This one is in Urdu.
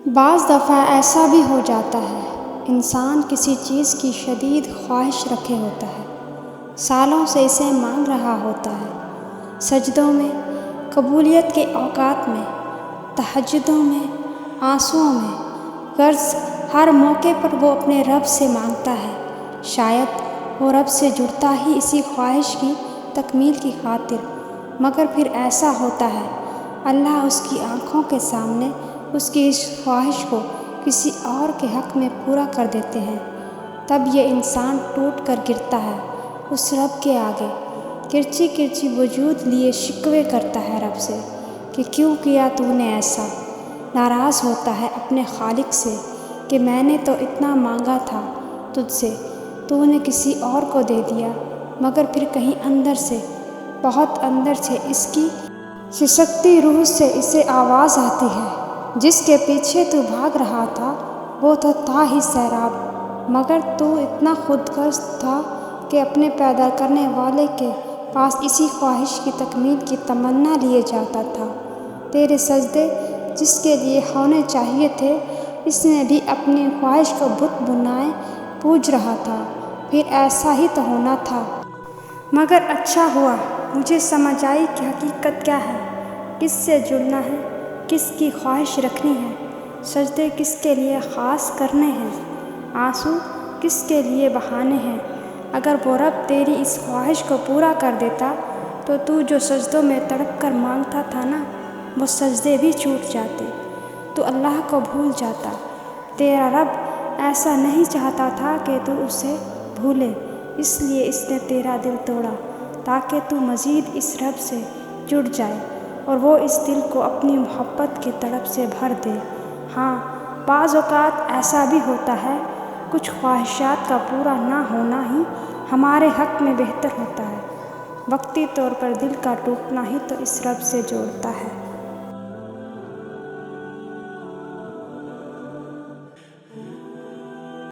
بعض دفعہ ایسا بھی ہو جاتا ہے، انسان کسی چیز کی شدید خواہش رکھے ہوتا ہے، سالوں سے اسے مانگ رہا ہوتا ہے، سجدوں میں، قبولیت کے اوقات میں، تہجدوں میں، آنسوؤں میں، غرض ہر موقع پر وہ اپنے رب سے مانگتا ہے۔ شاید وہ رب سے جڑتا ہی اسی خواہش کی تکمیل کی خاطر، مگر پھر ایسا ہوتا ہے، اللہ اس کی آنکھوں کے سامنے اس کی اس خواہش کو کسی اور کے حق میں پورا کر دیتے ہیں۔ تب یہ انسان ٹوٹ کر گرتا ہے اس رب کے آگے، کرچی کرچی وجود لیے شکوے کرتا ہے رب سے کہ کیوں کیا تو نے ایسا؟ ناراض ہوتا ہے اپنے خالق سے کہ میں نے تو اتنا مانگا تھا تجھ سے، تو نے کسی اور کو دے دیا۔ مگر پھر کہیں اندر سے، بہت اندر سے اس کی سسکتی روح سے اسے آواز آتی ہے، جس کے پیچھے تو بھاگ رہا تھا وہ تو تھا ہی سیراب، مگر تو اتنا خود غرض تھا کہ اپنے پیدا کرنے والے کے پاس اسی خواہش کی تکمیل کی تمنا لیے جاتا تھا۔ تیرے سجدے جس کے لیے ہونے چاہیے تھے، اس نے بھی اپنی خواہش کو بت بنائے پوج رہا تھا، پھر ایسا ہی تو ہونا تھا۔ مگر اچھا ہوا مجھے سمجھ آئی کہ حقیقت کیا ہے، کس سے جڑنا ہے، کس کی خواہش رکھنی ہے، سجدے کس کے لیے خاص کرنے ہیں، آنسو کس کے لیے بہانے ہیں۔ اگر وہ رب تیری اس خواہش کو پورا کر دیتا تو جو سجدوں میں تڑپ کر مانگتا تھا نا، وہ سجدے بھی چھوٹ جاتے، تو اللہ کو بھول جاتا۔ تیرا رب ایسا نہیں چاہتا تھا کہ تو اسے بھولے، اس لیے اس نے تیرا دل توڑا تاکہ تو مزید اس رب سے جڑ جائے اور وہ اس دل کو اپنی محبت کی تڑپ سے بھر دے۔ ہاں، بعض اوقات ایسا بھی ہوتا ہے، کچھ خواہشات کا پورا نہ ہونا ہی ہمارے حق میں بہتر ہوتا ہے۔ وقتی طور پر دل کا ٹوٹنا ہی تو اس رب سے جوڑتا ہے۔